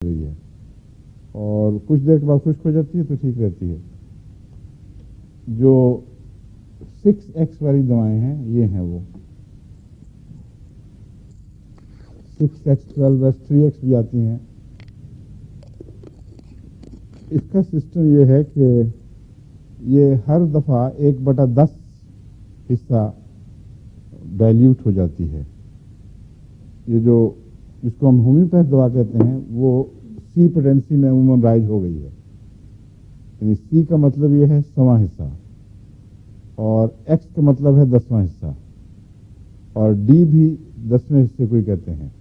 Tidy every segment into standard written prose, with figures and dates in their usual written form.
रही है और कुछ देर के बाद खुश्क हो जाती है तो ठीक रहती है। जो 6x वाली दवाएं हैं ये हैं वो 6x, 12x, 3x भी आती हैं। इसका सिस्टम ये है कि ये हर दफ़ा 1/10 हिस्सा डाइल्यूट हो जाती है। ये जो जिसको हम होम्योपैथ दवा कहते हैं वो सी पोटेंसी में अमूमन राइज हो गई है। यानी सी का मतलब ये है 100वां हिस्सा और एक्स का मतलब है 10वां हिस्सा और डी भी 10वें हिस्से को ही कहते हैं।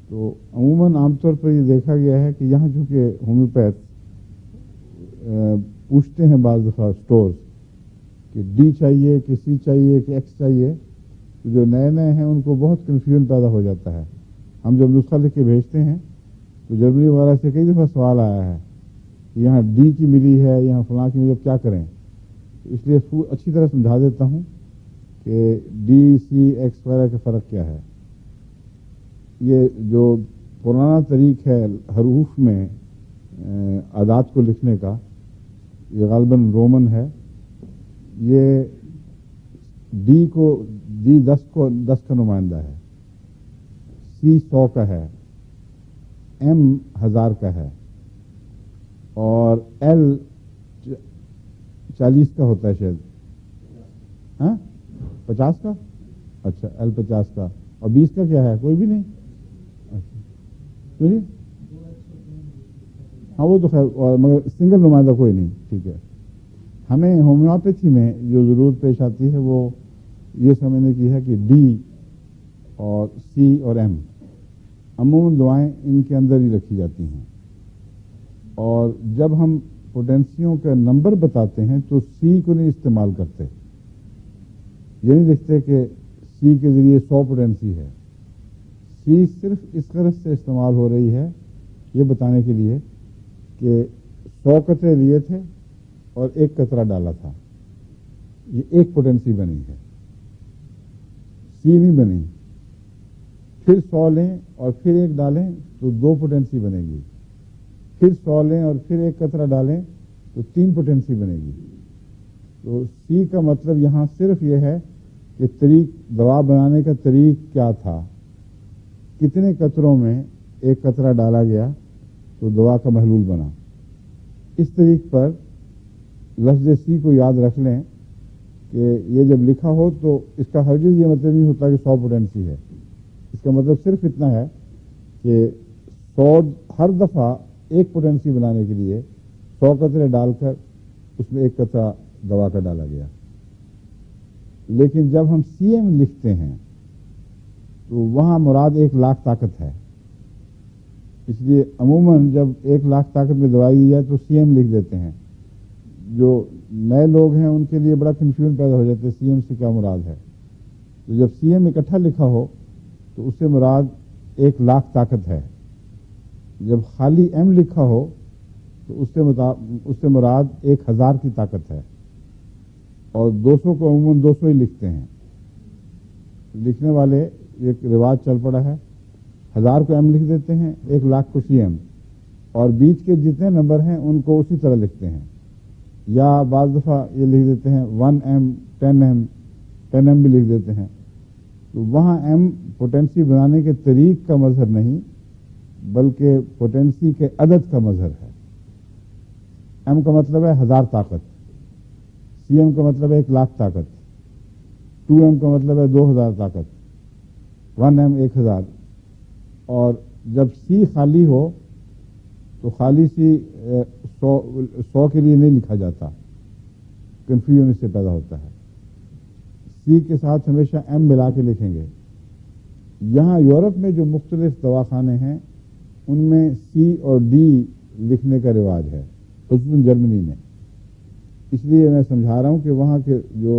तो अमूमन आमतौर पर ये देखा गया है कि यहाँ चूँकि होम्योपैथ पूछते हैं बाज़ दफ़ा स्टोर्स कि डी चाहिए कि सी चाहिए कि एक्स चाहिए, तो जो नए नए हैं उनको बहुत कन्फ्यूजन पैदा हो जाता है। हम जब नुस्खा लिख के भेजते हैं तो जर्मनी वगैरह से कई दफ़ा सवाल आया है कि यहाँ डी की मिली है, यहाँ फलां की मिली, अब क्या करें। तो इसलिए अच्छी तरह समझा देता हूँ कि डी, सी, एक्स वगैरह का फ़र्क क्या है। ये जो पुराना तरीक़ है हरूफ में आदात को लिखने का, ये गालिबन रोमन है। ये डी 10 का नुमाइंदा है, सी 100 का है, एम 1000 का है और एल 40 का होता है शायद। हाँ 50 का, अच्छा एल 50 का और 20 का क्या है, कोई भी नहीं। अच्छा तो हाँ वो तो खैर, और मगर सिंगल नुमाइंदा कोई नहीं, ठीक है। हमें होम्योपैथी में जो ज़रूरत पेश आती है वो ये समझने की है कि डी और सी और एम अमूमन दवाएं इनके अंदर ही रखी जाती हैं और जब हम पोटेंसियों का नंबर बताते हैं तो सी को नहीं इस्तेमाल करते। ये नहीं लिखते कि सी के ज़रिए 100 पोटेंसी है। सी सिर्फ इस गरज से इस्तेमाल हो रही है ये बताने के लिए कि 100 कतरे लिए थे और 1 कतरा डाला था, ये 1 पोटेंसी बनी है, सी नहीं बनी। फिर 100 लें और फिर 1 डालें तो 2 पोटेंसी बनेगी, फिर 100 लें और फिर 1 कतरा डालें तो 3 पोटेंसी बनेगी। तो सी का मतलब यहाँ सिर्फ ये है कि दवा बनाने का तरीक क्या था, कितने कतरों में 1 कतरा डाला गया तो दवा का महलूल बना। इस तरीक पर लफ्ज़ सी को याद रख लें कि ये जब लिखा हो तो इसका हरगिज़ ये मतलब नहीं होता कि 100 पोटेंसी है। इसका मतलब सिर्फ इतना है कि 100 हर दफ़ा 1 पोटेंसी बनाने के लिए 100 कतरे डालकर उसमें 1 कतरा दवा का डाला गया। लेकिन जब हम CM लिखते हैं तो वहाँ मुराद 1 लाख ताकत है। इसलिए अमूमन जब 1 लाख ताकत में दवाई दी जाए तो CM लिख देते हैं। जो नए लोग हैं उनके लिए बड़ा कन्फ्यूजन पैदा हो जाता है CM से क्या मुराद है। तो जब CM इकट्ठा लिखा हो तो उससे मुराद 1 लाख ताकत है। जब खाली M लिखा हो तो उससे मुराद 1000 की ताकत है। और 200 को अमूमन 200 ही लिखते हैं। लिखने वाले एक रिवाज चल पड़ा है, 1000 को M लिख देते हैं, 1 लाख को CM और बीच के जितने नंबर हैं उनको उसी तरह लिखते हैं। या बाज़ दफ़ा ये लिख देते हैं 1M, 10M, 10M भी लिख देते हैं। तो वहाँ M पोटेंसी बनाने के तरीक़ का मज़हर नहीं बल्कि पोटेंसी के अदद का मज़हर है। M का मतलब है 1000 ताकत, CM का मतलब है 1 लाख ताकत, 2M का मतलब है 2000 ताकत, 1M 1000। और जब C खाली हो तो खाली सी 100 के लिए नहीं लिखा जाता, कन्फ्यूजन इससे पैदा होता है। सी के साथ हमेशा M मिला के लिखेंगे। यहाँ यूरोप में जो मुख्तलिफ दवाखाने हैं उनमें C और D लिखने का रिवाज है, खुसूसन जर्मनी में। इसलिए मैं समझा रहा हूँ कि वहाँ के जो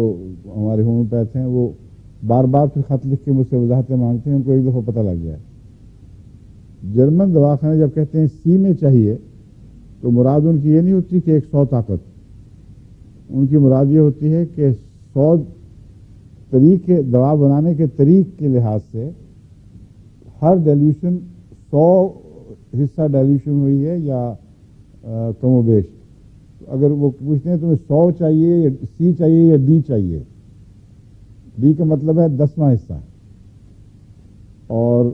हमारे होम्योपैथ हैं वो बार बार फिर ख़त लिख के मुझसे वजाहतें मांगते हैं, उनको एक दफ़ा पता लग गया है। जर्मन दवाखाने जब कहते हैं सी में चाहिए तो मुराद उनकी ये नहीं होती कि 100 ताकत, उनकी मुराद ये होती है कि 100 तरीके दवा बनाने के तरीक के लिहाज से हर डाइल्यूशन 100 حصہ ڈائلیوشن ہوئی ہے یا کم و بیش. اگر وہ پوچھتے ہیں تمہیں 100 چاہیے یا سی چاہیے یا ڈی چاہیے, ڈی کا مطلب ہے 10واں حصہ, اور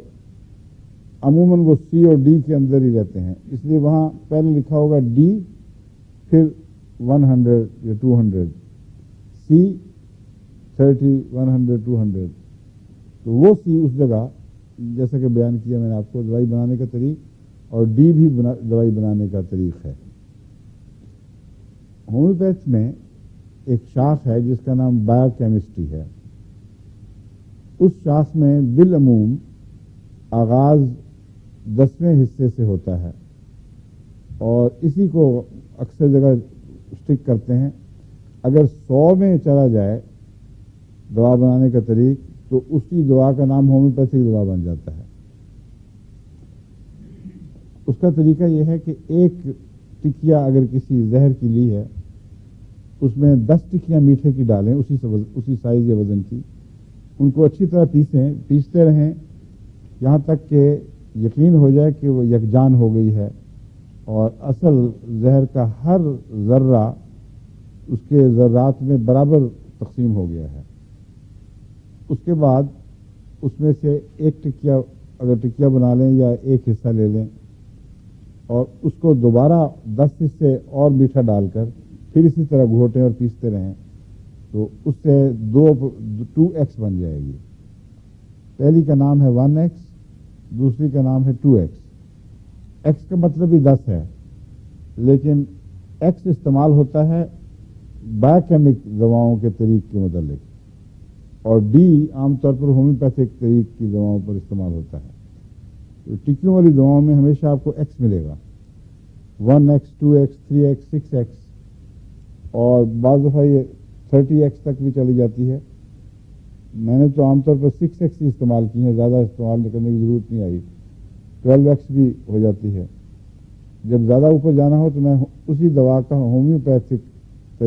عموماً وہ سی اور ڈی کے اندر ہی رہتے ہیں, اس لیے وہاں پہلے لکھا ہوگا ڈی پھر 100 یا 200, سی 30 100 200. تو وہ سی اس جگہ جیسا کہ بیان کیا میں نے آپ کو دوائی بنانے کا طریق, اور ڈی بھی دوائی بنانے کا طریق ہے. ہومیوپیتھ میں ایک شاخ ہے جس کا نام بایو کیمسٹری ہے. اس شاخ میں بالعموم آغاز 10ویں حصے سے ہوتا ہے, اور اسی کو اکثر جگہ اسٹک کرتے ہیں. اگر 100 میں چلا جائے دوا بنانے کا طریق تو اسی دوا کا نام ہومیوپیتھک دوا بن جاتا ہے. اس کا طریقہ یہ ہے کہ ایک ٹکیا اگر کسی زہر کی لی ہے, اس میں 10 ٹکیاں میٹھے کی ڈالیں اسی سائز یا وزن کی, ان کو اچھی طرح پیستے رہیں یہاں تک کہ یقین ہو جائے کہ وہ یکجان ہو گئی ہے اور اصل زہر کا ہر ذرہ اس کے ذرات میں برابر تقسیم ہو گیا ہے. اس کے بعد اس میں سے ایک ٹکیا اگر ٹکیا بنا لیں یا ایک حصہ لے لیں اور اس کو دوبارہ 10 حصے اور میٹھا ڈال کر پھر اسی طرح گھوٹیں اور پیستے رہیں تو اس سے 2x بن جائے گی. پہلی کا نام ہے 1x, دوسری کا نام ہے 2x. x کا مطلب بھی 10 ہے, لیکن x استعمال ہوتا ہے بایوکیمک دواؤں کے طریق کے متعلق, اور ڈی عام طور پر ہومیوپیتھک طریق کی دواؤں پر استعمال ہوتا ہے. تو ٹکیوں والی دواؤں میں ہمیشہ آپ کو ایکس ملے گا, 1x 2x 3x 6x, اور بعض دفعہ یہ 30x تک بھی چلی جاتی ہے. میں نے تو عام طور پر 6x ہی استعمال کی ہیں, زیادہ استعمال کرنے کی ضرورت نہیں آئی. 12x بھی ہو جاتی ہے. جب زیادہ اوپر جانا ہو تو میں اسی دوا کا ہومیوپیتھک